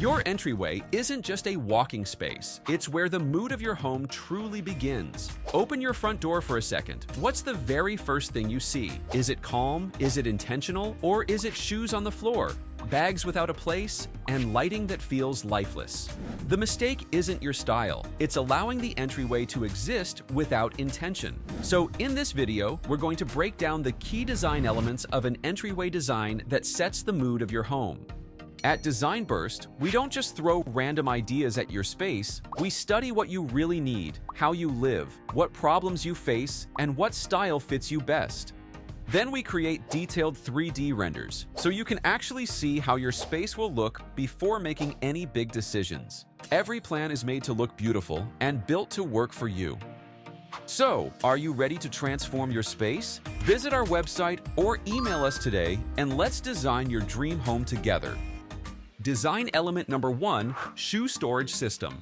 Your entryway isn't just a walking space, it's where the mood of your home truly begins. Open your front door for a second. What's the very first thing you see? Is it calm? Is it intentional? Or is it shoes on the floor, bags without a place, and lighting that feels lifeless? The mistake isn't your style, it's allowing the entryway to exist without intention. So in this video, we're going to break down the key design elements of an entryway design that sets the mood of your home. At Design Burst, we don't just throw random ideas at your space, we study what you really need, how you live, what problems you face, and what style fits you best. Then we create detailed 3D renders, so you can actually see how your space will look before making any big decisions. Every plan is made to look beautiful and built to work for you. So, are you ready to transform your space? Visit our website or email us today and let's design your dream home together. Design element number 1, shoe storage system.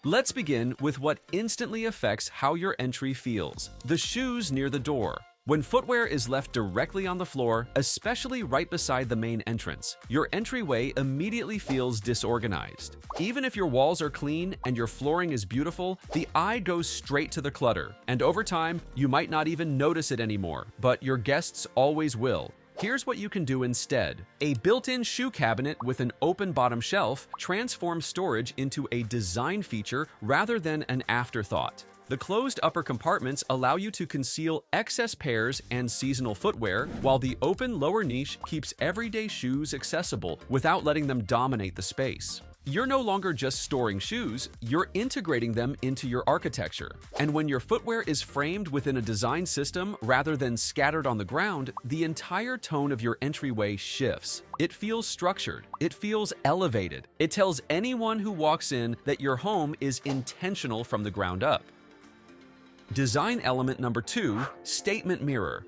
Let's begin with what instantly affects how your entry feels: the shoes near the door. When footwear is left directly on the floor, especially right beside the main entrance, your entryway immediately feels disorganized. Even if your walls are clean and your flooring is beautiful, the eye goes straight to the clutter, and over time, you might not even notice it anymore, but your guests always will. Here's what you can do instead. A built-in shoe cabinet with an open bottom shelf transforms storage into a design feature rather than an afterthought. The closed upper compartments allow you to conceal excess pairs and seasonal footwear, while the open lower niche keeps everyday shoes accessible without letting them dominate the space. You're no longer just storing shoes, you're integrating them into your architecture. And when your footwear is framed within a design system rather than scattered on the ground, the entire tone of your entryway shifts. It feels structured, it feels elevated. It tells anyone who walks in that your home is intentional from the ground up. Design element number 2, statement mirror.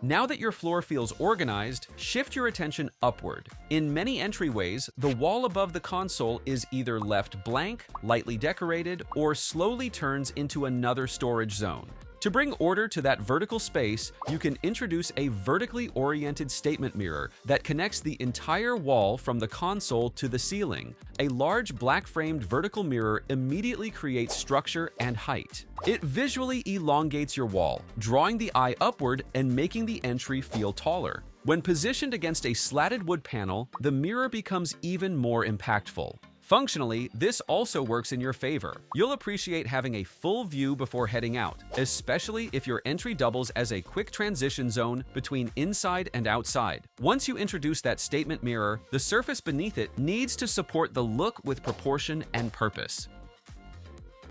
Now that your floor feels organized, shift your attention upward. In many entryways, the wall above the console is either left blank, lightly decorated, or slowly turns into another storage zone. To bring order to that vertical space, you can introduce a vertically oriented statement mirror that connects the entire wall from the console to the ceiling. A large black-framed vertical mirror immediately creates structure and height. It visually elongates your wall, drawing the eye upward and making the entry feel taller. When positioned against a slatted wood panel, the mirror becomes even more impactful. Functionally, this also works in your favor. You'll appreciate having a full view before heading out, especially if your entry doubles as a quick transition zone between inside and outside. Once you introduce that statement mirror, the surface beneath it needs to support the look with proportion and purpose.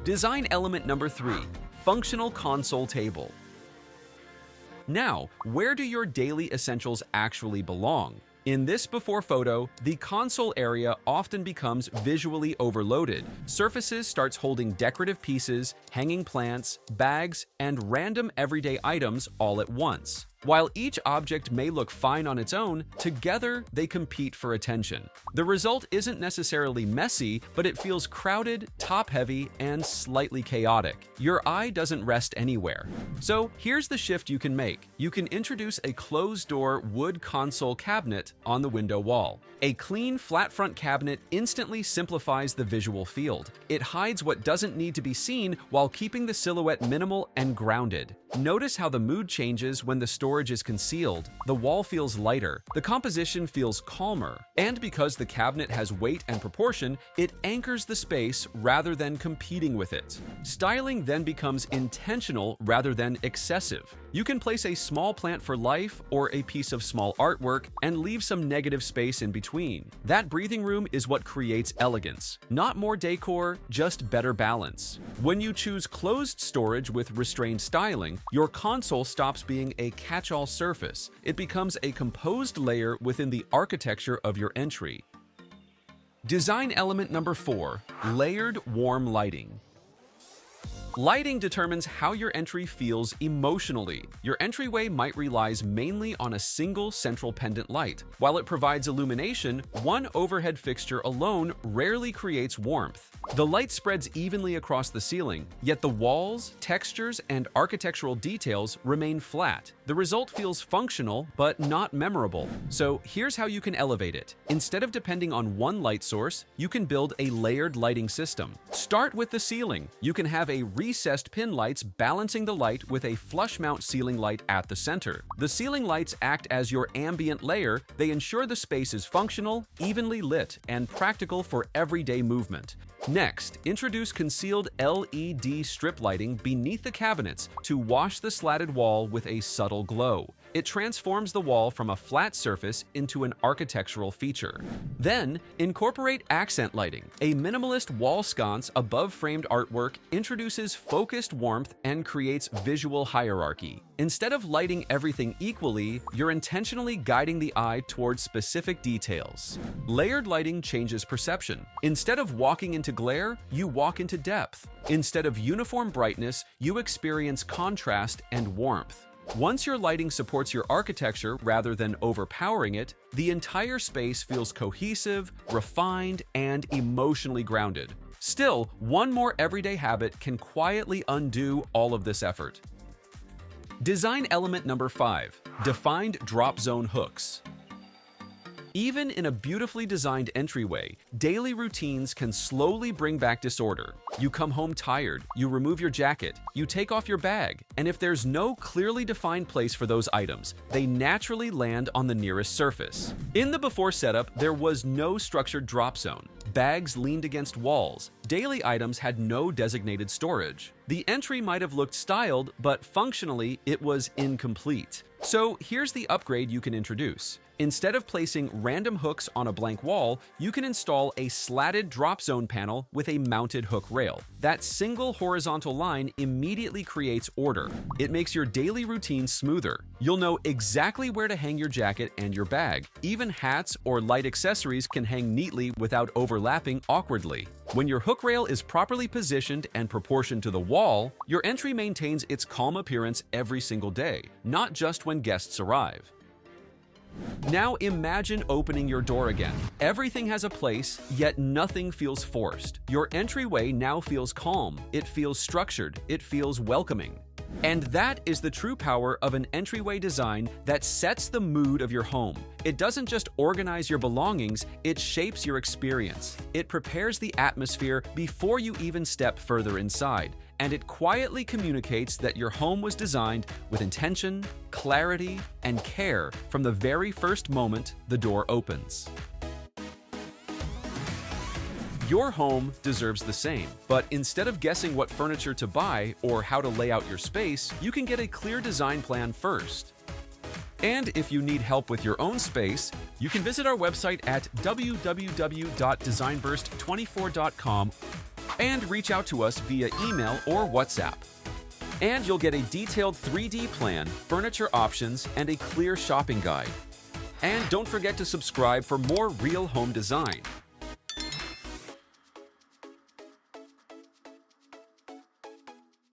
Design element number 3, functional console table. Now, where do your daily essentials actually belong? In this before photo, the console area often becomes visually overloaded. Surfaces starts holding decorative pieces, hanging plants, bags, and random everyday items all at once. While each object may look fine on its own, together they compete for attention. The result isn't necessarily messy, but it feels crowded, top-heavy, and slightly chaotic. Your eye doesn't rest anywhere. So here's the shift you can make. You can introduce a closed-door wood console cabinet on the window wall. A clean, flat-front cabinet instantly simplifies the visual field. It hides what doesn't need to be seen while keeping the silhouette minimal and grounded. Notice how the mood changes when the storage is concealed. The wall feels lighter, the composition feels calmer, and because the cabinet has weight and proportion, it anchors the space rather than competing with it. Styling then becomes intentional rather than excessive. You can place a small plant for life or a piece of small artwork and leave some negative space in between. That breathing room is what creates elegance. Not more decor, just better balance. When you choose closed storage with restrained styling, your console stops being a catch-all surface. It becomes a composed layer within the architecture of your entry. Design element number 4, layered warm lighting. Lighting determines how your entry feels emotionally. Your entryway might rely mainly on a single central pendant light. While it provides illumination, one overhead fixture alone rarely creates warmth. The light spreads evenly across the ceiling, yet the walls, textures, and architectural details remain flat. The result feels functional, but not memorable. So here's how you can elevate it. Instead of depending on one light source, you can build a layered lighting system. Start with the ceiling. You can have a recessed pin lights balancing the light with a flush mount ceiling light at the center. The ceiling lights act as your ambient layer. They ensure the space is functional, evenly lit, and practical for everyday movement. Next, introduce concealed LED strip lighting beneath the cabinets to wash the slatted wall with a subtle glow. It transforms the wall from a flat surface into an architectural feature. Then, incorporate accent lighting. A minimalist wall sconce above framed artwork introduces focused warmth and creates visual hierarchy. Instead of lighting everything equally, you're intentionally guiding the eye towards specific details. Layered lighting changes perception. Instead of walking into glare, you walk into depth. Instead of uniform brightness, you experience contrast and warmth. Once your lighting supports your architecture rather than overpowering it, the entire space feels cohesive, refined, and emotionally grounded. Still, one more everyday habit can quietly undo all of this effort. Design element number 5, defined drop zone hooks. Even in a beautifully designed entryway, daily routines can slowly bring back disorder. You come home tired, you remove your jacket, you take off your bag, and if there's no clearly defined place for those items, they naturally land on the nearest surface. In the before setup, there was no structured drop zone. Bags leaned against walls. Daily items had no designated storage. The entry might have looked styled, but functionally, it was incomplete. So here's the upgrade you can introduce. Instead of placing random hooks on a blank wall, you can install a slatted drop zone panel with a mounted hook rail. That single horizontal line immediately creates order. It makes your daily routine smoother. You'll know exactly where to hang your jacket and your bag. Even hats or light accessories can hang neatly without overlapping awkwardly. When your hook rail is properly positioned and proportioned to the wall, your entry maintains its calm appearance every single day, not just when guests arrive. Now imagine opening your door again. Everything has a place, yet nothing feels forced. Your entryway now feels calm, it feels structured, it feels welcoming. And that is the true power of an entryway design that sets the mood of your home. It doesn't just organize your belongings, it shapes your experience. It prepares the atmosphere before you even step further inside. And it quietly communicates that your home was designed with intention, clarity, and care from the very first moment the door opens. Your home deserves the same, but instead of guessing what furniture to buy or how to lay out your space, you can get a clear design plan first. And if you need help with your own space, you can visit our website at www.designburst24.com and reach out to us via email or WhatsApp. And you'll get a detailed 3D plan, furniture options, and a clear shopping guide. And don't forget to subscribe for more real home design.